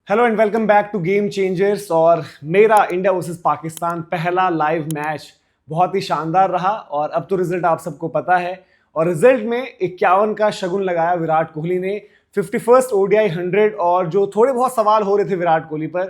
Hello and welcome back to game changers. और मेरा India versus Pakistan पहला लाइव मैच बहुत ही शानदार रहा और अब तो रिजल्ट आप सबको पता है। और रिजल्ट में 51 का शगुन लगाया विराट कोहली ने, 51st ओडीआई 100। और जो थोड़े बहुत सवाल हो रहे थे विराट कोहली पर,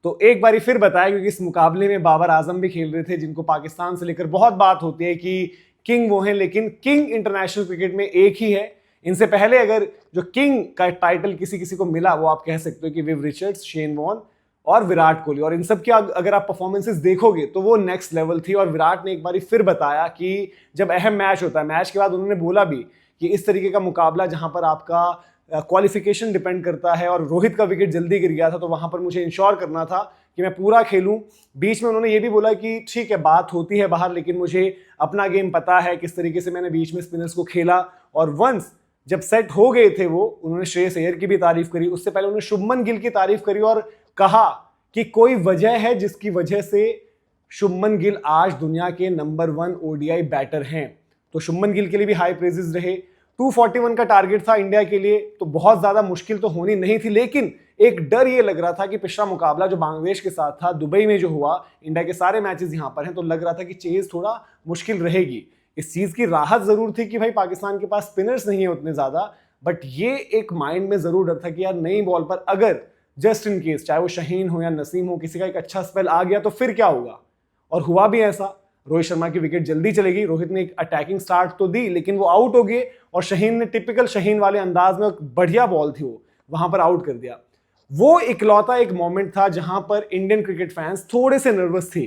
तो एक बारी फिर बताया क्योंकि इस मुकाबले में बाबर आजम भी खेल रहे थे, जिनको पाकिस्तान से लेकर बहुत बात होती है कि किंग वो हैं, लेकिन किंग इंटरनेशनल क्रिकेट में एक ही है। इनसे पहले अगर जो किंग का टाइटल किसी किसी को मिला वो आप कह सकते हो कि विव रिचर्ड्स, शेन वॉर्न और विराट कोहली। और इन सब की अगर आप परफॉर्मेंसेस देखोगे तो वो नेक्स्ट लेवल थी। और विराट ने एक बारी फिर बताया कि जब अहम मैच होता है, मैच के बाद उन्होंने बोला भी कि इस तरीके का मुकाबला जहां पर आपका क्वालिफिकेशन डिपेंड करता है और रोहित का विकेट जल्दी गिर गया था, तो वहां पर मुझे इंश्योर करना था कि मैं पूरा खेलूं। बीच में उन्होंने ये भी बोला कि ठीक है बात होती है बाहर, लेकिन मुझे अपना गेम पता है, किस तरीके से मैंने बीच में स्पिनर्स को खेला। और वंस जब सेट हो गए थे वो, उन्होंने श्रेयस अय्यर की भी तारीफ करी, उससे पहले उन्होंने शुभमन गिल की तारीफ करी और कहा कि कोई वजह है जिसकी वजह से शुभमन गिल आज दुनिया के नंबर 1 ओडीआई बैटर हैं। तो शुभमन गिल के लिए भी हाई प्रेजेस रहे। 241 का टारगेट था इंडिया के लिए, तो बहुत ज्यादा मुश्किल तो होनी नहीं थी, लेकिन एक डर ये लग रहा था कि पिछला मुकाबला जो बांग्लादेश के साथ था दुबई में जो हुआ, इंडिया के सारे मैचेस यहां पर हैं, तो लग रहा था कि चेज थोड़ा मुश्किल रहेगी। इस चीज की राहत जरूर थी कि भाई पाकिस्तान के पास स्पिनर्स नहीं है उतने ज्यादा, बट ये एक माइंड में जरूर डर था कि यार नई बॉल पर अगर जस्ट इन केस, चाहे वो शहीन हो या नसीम हो, किसी का एक अच्छा स्पेल आ गया तो फिर क्या होगा। और हुआ भी ऐसा, रोहित शर्मा की विकेट जल्दी चलेगी, रोहित ने एक अटैकिंग स्टार्ट तो दी लेकिन वो आउट हो गए और शहीन ने टिपिकल शहीन वाले अंदाज में, बढ़िया बॉल थी वो, वहां पर आउट कर दिया। वो इकलौता एक मोमेंट था जहां पर इंडियन क्रिकेट फैंस थोड़े से नर्वस थे,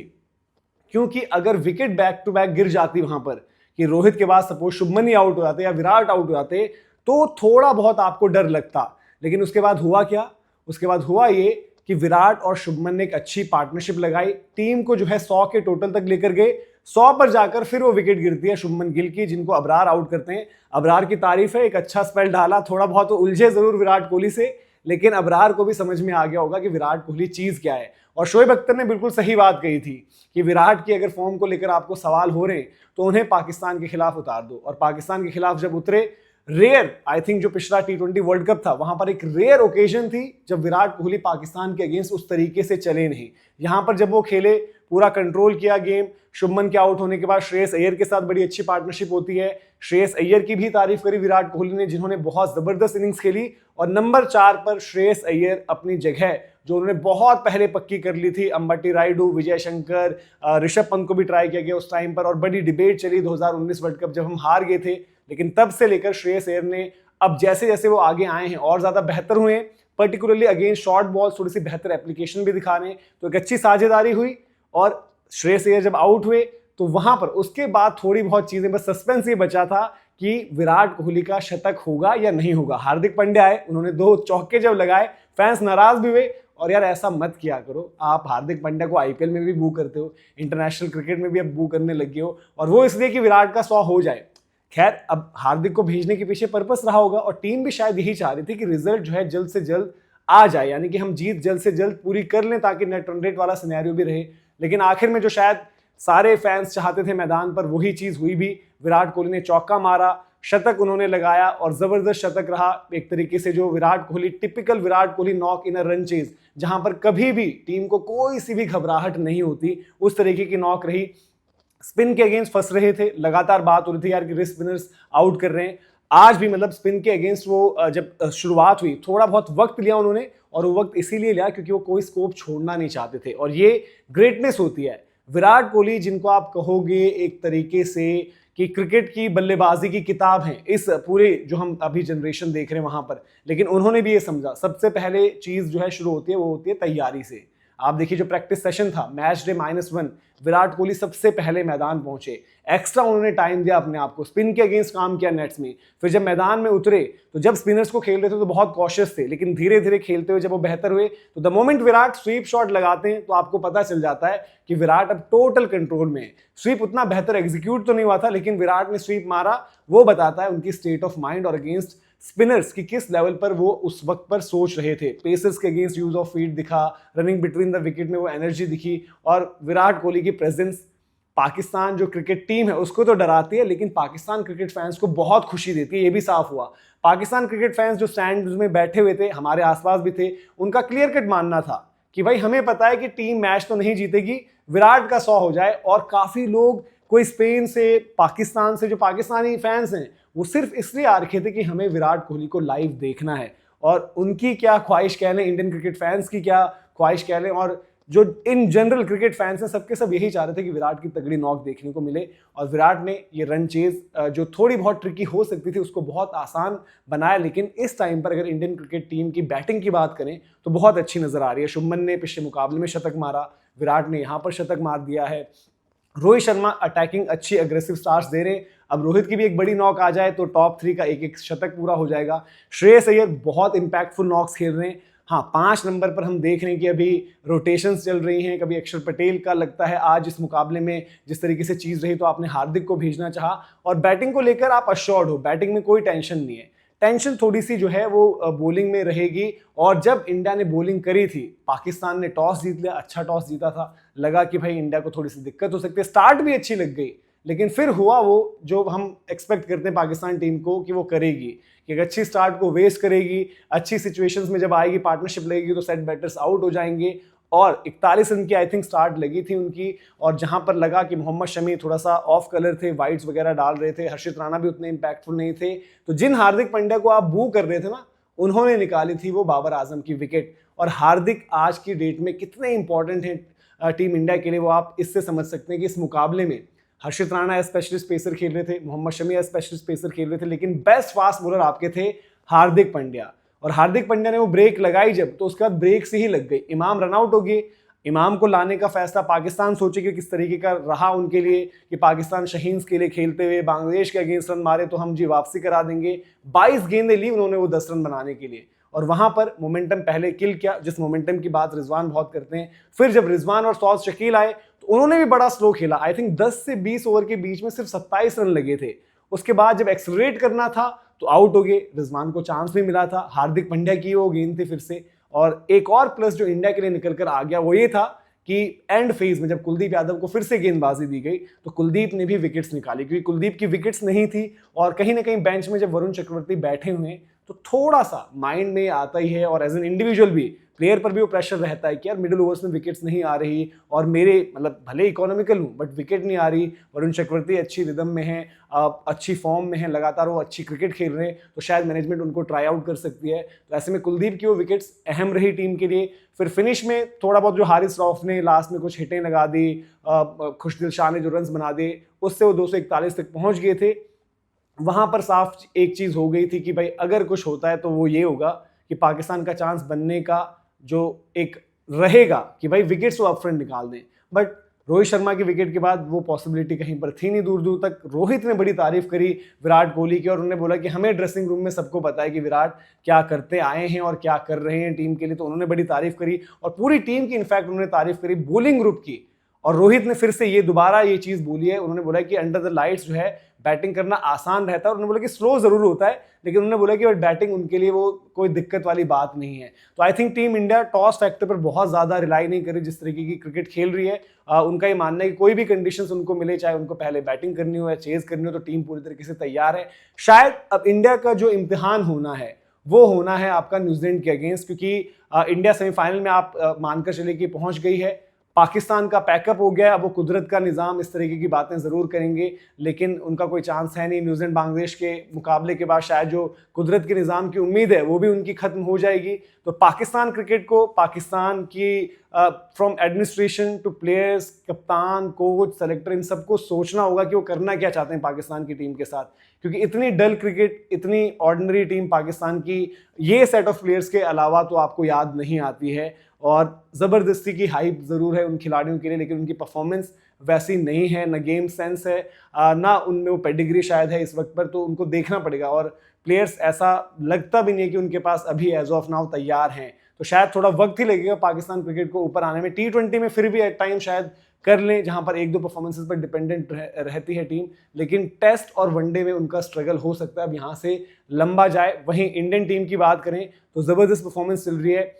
क्योंकि अगर विकेट बैक टू बैक गिर जाती वहां पर, कि रोहित के बाद सपोज शुभमन ही आउट हो जाते या विराट आउट हो जाते, तो थोड़ा बहुत आपको डर लगता। लेकिन उसके बाद हुआ क्या? उसके बाद हुआ ये कि विराट और शुभमन ने एक अच्छी पार्टनरशिप लगाई, टीम को जो है 100 के टोटल तक लेकर गए। 100 पर जाकर फिर वो विकेट गिरती है शुभमन गिल की, जिनको अबरार आउट करते हैं। अबरार की तारीफ है, एक अच्छा स्पेल डाला, थोड़ा बहुत तो उलझे जरूर विराट कोहली से, लेकिन अबरार को भी समझ में आ गया होगा कि विराट कोहली चीज क्या है। और शोएब अख्तर ने बिल्कुल सही बात कही थी कि विराट की अगर फॉर्म को लेकर आपको सवाल हो रहे हैं तो उन्हें पाकिस्तान के खिलाफ उतार दो। और पाकिस्तान के खिलाफ जब उतरे, रेयर, आई थिंक जो पिछला T20 वर्ल्ड कप था वहां पर एक रेयर ओकेजन थी जब विराट कोहली पाकिस्तान के अगेंस्ट उस तरीके से चले नहीं। यहां पर जब वो खेले, पूरा कंट्रोल किया गेम। शुभमन के आउट होने के बाद श्रेयस अय्यर के साथ बड़ी अच्छी पार्टनरशिप होती है। श्रेयस अय्यर की भी तारीफ करी विराट कोहली ने, जिन्होंने बहुत जबरदस्त इनिंग्स खेली। और नंबर 4 पर श्रेयस अय्यर अपनी जगह जो उन्होंने बहुत पहले पक्की कर ली थी, अंबटी रायडू, विजय शंकर, ऋषभ पंत को भी ट्राई किया गया उस टाइम पर, और बड़ी डिबेट चली 2019 वर्ल्ड कप जब हम हार गए थे। लेकिन तब से लेकर श्रेयस अय्यर ने अब जैसे जैसे वो आगे आए हैं और ज्यादा बेहतर हुए, पर्टिकुलरली अगेंस्ट शॉर्ट बॉल थोड़ी सी बेहतर एप्लीकेशन भी दिखा रहे हैं, तो एक अच्छी साझेदारी हुई। और श्रेयस अय्यर जब आउट हुए तो वहां पर उसके बाद थोड़ी बहुत चीजें, बस सस्पेंस ये बचा था कि विराट कोहली का शतक होगा या नहीं होगा। हार्दिक पांड्या आए, उन्होंने 2 चौके जब लगाए, फैंस नाराज भी हुए। और यार ऐसा मत किया करो, आप हार्दिक पांड्या को आईपीएल में भी बू करते हो, इंटरनेशनल क्रिकेट में भी अब बू करने लग गए हो, और वो इसलिए कि विराट का 100 हो जाए। खैर, अब हार्दिक को भेजने के पीछे पर्पस रहा होगा और टीम भी शायद यही चाह रही थी कि रिजल्ट जो है जल्द से जल्द आ जाए, यानी कि हम जीत जल्द से जल्द पूरी कर लें ताकि नेट रन रेट वाला सिनेरियो भी रहे। लेकिन आखिर में जो शायद सारे फैंस चाहते थे मैदान पर, वही चीज हुई भी। विराट कोहली ने चौका मारा, शतक उन्होंने लगाया और जबरदस्त शतक रहा। एक तरीके से जो Virat Kohli, typical Virat Kohli knock in a run chase, जहां पर कभी भी टीम को कोई सी भी घबराहट नहीं होती, उस तरीके की नॉक रही। स्पिन के अगेंस्ट फंस रहे थे, लगातार बात हो रही थी यार कि रिस्ट स्पिनर्स आउट कर रहे हैं। आज भी मतलब स्पिन के अगेंस्ट वो जब शुरुआत हुई, थोड़ा बहुत वक्त लिया उन्होंने, और वो वक्त इसीलिए लिया क्योंकि वो कोई स्कोप छोड़ना नहीं चाहते थे। और ये ग्रेटनेस होती है। विराट कोहली, जिनको आप कहोगे एक तरीके से कि क्रिकेट की बल्लेबाजी की किताब है इस पूरे जो हम अभी जनरेशन देख रहे हैं वहां पर, लेकिन उन्होंने भी ये समझा सबसे पहले चीज जो है शुरू होती है वो होती है तैयारी से। आप देखिए जो प्रैक्टिस सेशन था, मैच डे -1, विराट कोहली सबसे पहले मैदान पहुंचे, एक्स्ट्रा उन्होंने टाइम दिया अपने आप को, स्पिन के अगेंस्ट काम किया नेट्स में। फिर जब मैदान में उतरे तो जब स्पिनर्स को खेल रहे थे तो बहुत कॉशियस थे, लेकिन धीरे धीरे खेलते हुए जब वो बेहतर हुए तो the moment Virat sweep shot लगाते हैं तो आपको पता चल जाता है कि विराट अब टोटल कंट्रोल में है। स्वीप उतना बेहतर एग्जीक्यूट तो नहीं हुआ था, लेकिन विराट ने स्वीप मारा, वो बताता है उनकी स्टेट ऑफ माइंड और अगेंस्ट स्पिनर्स की किस लेवल पर वो उस वक्त पर सोच रहे थे। पेसर्स के अगेंस्ट यूज ऑफ फीट दिखा, रनिंग बिटवीन द विकेट में वो एनर्जी दिखी, और विराट कोहली की प्रेजेंस पाकिस्तान जो क्रिकेट टीम है उसको तो डराती है, लेकिन पाकिस्तान क्रिकेट फैंस को बहुत खुशी देती है, ये भी साफ हुआ। पाकिस्तान क्रिकेट फैंस जो स्टैंड में बैठे हुए थे, हमारे आसपास भी थे, उनका क्लियर कट मानना था कि भाई हमें पता है कि टीम मैच तो नहीं जीतेगी, विराट का 100 हो जाए। और काफी लोग, कोई स्पेन से, पाकिस्तान से, जो पाकिस्तानी फैंस हैं वो सिर्फ इसलिए आ रखे थे कि हमें विराट कोहली को लाइव देखना है। और उनकी क्या ख्वाहिश कह लें, इंडियन क्रिकेट फैंस की क्या ख्वाहिश कह लें, और जो इन जनरल क्रिकेट फैंस हैं सबके सब यही चाह रहे थे कि विराट की तगड़ी नॉक देखने को मिले। और विराट ने ये रन चेज जो थोड़ी बहुत ट्रिकी हो सकती थी उसको बहुत आसान बनाया। लेकिन इस टाइम पर अगर इंडियन क्रिकेट टीम की बैटिंग की बात करें तो बहुत अच्छी नजर आ रही है। शुभमन ने पिछले मुकाबले में शतक मारा, विराट ने यहाँ पर शतक मार दिया है। रोहित शर्मा अटैकिंग अच्छी अग्रेसिव स्टार्ट्स दे रहे हैं। अब रोहित की भी एक बड़ी नॉक आ जाए तो टॉप 3 का एक एक शतक पूरा हो जाएगा। श्रेयस अय्यर बहुत इंपैक्टफुल नॉक्स खेल रहे हैं। हाँ, 5 नंबर पर हम देख रहे हैं कि अभी रोटेशंस चल रही हैं। कभी अक्षर पटेल का लगता है आज इस मुकाबले में जिस तरीके से चीज रही तो आपने हार्दिक को भेजना चाहा। और बैटिंग को लेकर आप अश्योर्ड हो, बैटिंग में कोई टेंशन नहीं है। टेंशन थोड़ी सी जो है वो बॉलिंग में रहेगी। और जब इंडिया ने बॉलिंग करी थी, पाकिस्तान ने टॉस जीत लिया, अच्छा टॉस जीता था, लगा कि भाई इंडिया को थोड़ी सी दिक्कत हो सकती है, स्टार्ट भी अच्छी लग गई, लेकिन फिर हुआ वो जो हम एक्सपेक्ट करते हैं पाकिस्तान टीम को कि वो करेगी, कि एक अच्छी स्टार्ट को वेस्ट करेगी, अच्छी सिचुएशंस में जब आएगी, पार्टनरशिप लगेगी तो सेट बैटर्स आउट हो जाएंगे। और 41 रन की आई थिंक स्टार्ट लगी थी उनकी, और जहां पर लगा कि मोहम्मद शमी थोड़ा सा ऑफ कलर थे, वाइट्स वगैरह डाल रहे थे, हर्षित राणा भी उतने इंपैक्टफुल नहीं थे, तो जिन हार्दिक पांड्या को आप बू कर रहे थे ना, उन्होंने निकाली थी वो बाबर आजम की विकेट। और हार्दिक आज की डेट में कितने इंपॉर्टेंट हैं टीम इंडिया के लिए, वो आप इससे समझ सकते हैं कि इस मुकाबले में Harshit Rana as specialist pacer खेल रहे थे, Mohammed Shami as specialist pacer खेल रहे थे, लेकिन बेस्ट फास्ट बॉलर आपके थे हार्दिक पांड्या। और हार्दिक पांड्या ने वो ब्रेक लगाई जब, तो उसके बाद ब्रेक से ही लग गई। इमाम रन आउट हो गए, इमाम को लाने का फैसला पाकिस्तान सोचे कि किस तरीके का रहा उनके लिए, कि पाकिस्तान शहीन्स के लिए खेलते हुए बांग्लादेश के अगेंस्ट रन मारे तो हम जी वापसी करा देंगे। 22 गेंदें ली उन्होंने वो 10 रन बनाने के लिए, और वहां पर मोमेंटम पहले किल किया, जिस मोमेंटम की बात रिजवान बहुत करते हैं। फिर जब रिजवान और सौद शकील आए तो उन्होंने भी बड़ा स्लो खेला। आई थिंक 10 से 20 ओवर के बीच में सिर्फ 27 रन लगे थे। उसके बाद जब एक्सेलरेट करना था तो आउट हो गए, रिजवान को चांस भी मिला था, हार्दिक पांड्या की वो गेंद थी फिर से। और एक और प्लस जो इंडिया के लिए निकल कर आ गया वो ये था कि एंड फेज में जब कुलदीप यादव को फिर से गेंदबाजी दी गई तो कुलदीप ने भी विकेट्स निकाली, क्योंकि कुलदीप की विकेट्स नहीं थी। और कहीं ना कहीं बेंच में जब वरुण चक्रवर्ती बैठे हुए हैं तो थोड़ा सा माइंड में आता ही है, और एज एन इंडिविजुअल भी प्लेयर पर भी वो प्रेशर रहता है कि यार मिडिल ओवर्स में विकेट्स नहीं आ रही, और मेरे मतलब भले इकोनॉमिकल हूँ बट विकेट नहीं आ रही। वरुण चक्रवर्ती अच्छी रिदम में है, अच्छी फॉर्म में है, लगातार वो अच्छी क्रिकेट खेल रहे हैं, तो शायद मैनेजमेंट उनको ट्राई आउट कर सकती है। तो ऐसे में कुलदीप की वो विकेट्स अहम रही टीम के लिए। फिर फिनिश में थोड़ा बहुत जो हारिस रऊफ ने लास्ट में कुछ हिटें लगा दी, खुशदिल शाह ने जो रन्स बना दिए, उससे वो 241 तक पहुंच गए थे। वहां पर साफ एक चीज हो गई थी कि भाई अगर कुछ होता है तो वो ये होगा कि पाकिस्तान का चांस बनने का जो एक रहेगा कि भाई विकेट्स वो अपफ्रंट निकाल दें। बट रोहित शर्मा की विकेट के बाद वो पॉसिबिलिटी कहीं पर थी नहीं दूर दूर तक। रोहित ने बड़ी तारीफ करी विराट कोहली की, और उन्होंने बोला कि हमें ड्रेसिंग रूम में सबको पता है कि विराट क्या करते आए हैं और क्या कर रहे हैं टीम के लिए, तो उन्होंने बड़ी तारीफ करी। और पूरी टीम की इनफैक्ट उन्होंने तारीफ करी बॉलिंग ग्रुप की। और रोहित ने फिर से ये दोबारा ये चीज बोली है, उन्होंने बोला कि अंडर द लाइट्स जो है बैटिंग करना आसान रहता है, और उन्होंने बोला कि स्लो जरूर होता है, लेकिन उन्होंने बोला कि बैटिंग उनके लिए वो कोई दिक्कत वाली बात नहीं है। तो I think team India toss factor पर बहुत ज्यादा रिलाई नहीं करी जिस तरीके की क्रिकेट खेल रही है। उनका ये मानना है कि कोई भी कंडीशंस उनको मिले, चाहे उनको पहले बैटिंग करनी हो या चेज करनी हो, तो टीम पूरी तरीके से तैयार है। शायद अब इंडिया का जो इम्तिहान होना है वो होना है आपका न्यूजीलैंड के अगेंस्ट, क्योंकि इंडिया सेमीफाइनल में आप मानकर चले कि पहुंच गई है। पाकिस्तान का पैकअप हो गया, अब वो कुदरत का निज़ाम इस तरीके की बातें ज़रूर करेंगे, लेकिन उनका कोई चांस है नहीं। न्यूजीलैंड बांग्लादेश के मुकाबले के बाद शायद जो कुदरत के निज़ाम की उम्मीद है वो भी उनकी ख़त्म हो जाएगी। तो पाकिस्तान क्रिकेट को, पाकिस्तान की फ्रॉम एडमिनिस्ट्रेशन टू प्लेयर्स, कप्तान, कोच, सेलेक्टर, इन सबको सोचना होगा कि वो करना क्या चाहते हैं पाकिस्तान की टीम के साथ, क्योंकि इतनी डल क्रिकेट, इतनी ऑर्डिनरी टीम पाकिस्तान की ये सेट ऑफ प्लेयर्स के अलावा तो आपको याद नहीं आती है। और ज़बरदस्ती की हाइप ज़रूर है उन खिलाड़ियों के लिए, लेकिन उनकी परफॉर्मेंस वैसी नहीं है, ना गेम सेंस है, ना उनमें वो पेडिग्री शायद है इस वक्त पर, तो उनको देखना पड़ेगा। और प्लेयर्स ऐसा लगता भी नहीं है कि उनके पास अभी एज ऑफ नाउ तैयार हैं, तो शायद थोड़ा वक्त ही लगेगा पाकिस्तान क्रिकेट को ऊपर आने में। T20 में फिर भी एट टाइम शायद कर लें, जहां पर एक दो परफॉर्मेंसेस पर डिपेंडेंट रहती है टीम, लेकिन टेस्ट और वनडे में उनका स्ट्रगल हो सकता है अब यहाँ से लंबा जाए। वहीं इंडियन टीम की बात करें तो ज़बरदस्त परफॉर्मेंस चल रही है।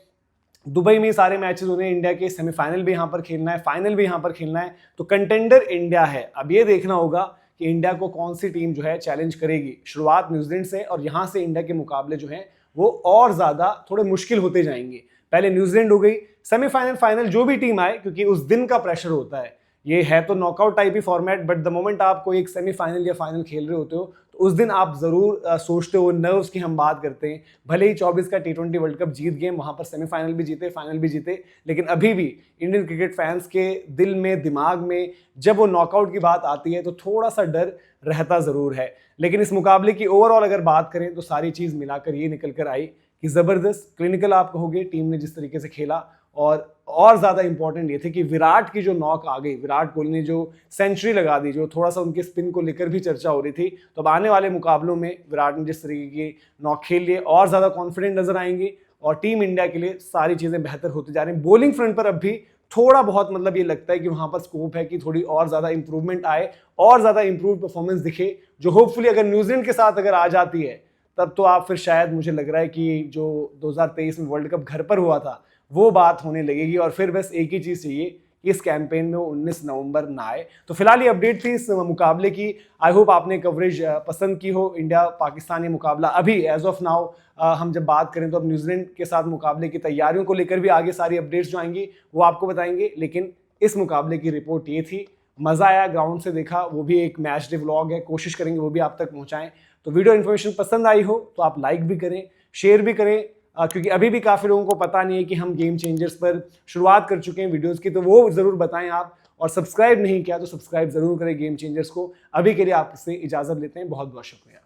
दुबई में सारे मैचेस होने हैं इंडिया के, सेमीफाइनल भी यहाँ पर खेलना है, फाइनल भी यहाँ पर खेलना है, तो कंटेंडर इंडिया है। अब ये देखना होगा कि इंडिया को कौन सी टीम जो है चैलेंज करेगी। शुरुआत न्यूजीलैंड से, और यहाँ से इंडिया के मुकाबले जो हैं वो और ज़्यादा थोड़े मुश्किल होते जाएंगे। पहले न्यूजीलैंड हो गई, सेमीफाइनल फाइनल जो भी टीम आए, क्योंकि उस दिन का प्रेशर होता है। ये है तो knockout type he format, but the moment आप कोई एक सेमीफाइनल या फाइनल खेल रहे होते हो तो उस दिन आप जरूर सोचते हो, नर्व्स की हम बात करते हैं। भले ही 24 का T20 वर्ल्ड कप जीत गए, वहां पर सेमीफाइनल भी जीते, फाइनल भी जीते, लेकिन अभी भी इंडियन क्रिकेट फैंस के दिल में, दिमाग में जब वो नॉकआउट की बात आती है तो थोड़ा सा डर रहता जरूर है। लेकिन इस मुकाबले की ओवरऑल अगर बात करें तो सारी चीज मिलाकर ये निकल कर आई कि जबरदस्त क्लिनिकल आप कहोगे टीम ने जिस तरीके से खेला, और ज्यादा इंपॉर्टेंट ये थे कि विराट की जो नॉक आ गई, विराट कोहली ने जो सेंचुरी लगा दी, जो थोड़ा सा उनके स्पिन को लेकर भी चर्चा हो रही थी, तो अब आने वाले मुकाबलों में विराट ने जिस तरीके की नॉक खेल लिए और ज्यादा कॉन्फिडेंट नजर आएंगे और टीम इंडिया के लिए सारी चीजें बेहतर होती जा रही हैं। बॉलिंग फ्रंट पर अब भी थोड़ा बहुत मतलब ये लगता है कि वहां पर स्कोप है कि थोड़ी और ज्यादा इंप्रूवमेंट आए और ज्यादा इंप्रूव परफॉर्मेंस दिखे, जो होपफुली अगर न्यूजीलैंड के साथ अगर आ जाती है तब तो आप फिर शायद, मुझे लग रहा है कि जो 2023 में वर्ल्ड कप घर पर हुआ था वो बात होने लगेगी। और फिर बस एक ही चीज चाहिए कि इस कैंपेन में वो 19 नवंबर ना आए। तो फिलहाल ये अपडेट थी इस मुकाबले की। आई होप आपने कवरेज पसंद की हो। इंडिया पाकिस्तान ये मुकाबला अभी एज ऑफ नाउ हम जब बात करें तो अब न्यूजीलैंड के साथ मुकाबले की तैयारियों को लेकर भी आगे सारी अपडेट्स जो आएंगी वो आपको बताएंगे। लेकिन इस मुकाबले की रिपोर्ट ये थी, मजा आया, ग्राउंड से देखा, वो भी एक मैच डे व्लॉग है, कोशिश करेंगे वो भी आप तक पहुंचाएं। तो वीडियो इन्फॉर्मेशन पसंद आई हो तो आप लाइक भी करें, शेयर भी करें, क्योंकि अभी भी काफ़ी लोगों को पता नहीं है कि हम गेम चेंजर्स पर शुरुआत कर चुके हैं वीडियोस की, तो वो ज़रूर बताएं आप। और सब्सक्राइब नहीं किया तो सब्सक्राइब ज़रूर करें गेम चेंजर्स को। अभी के लिए आपसे इजाज़त लेते हैं, बहुत बहुत शुक्रिया।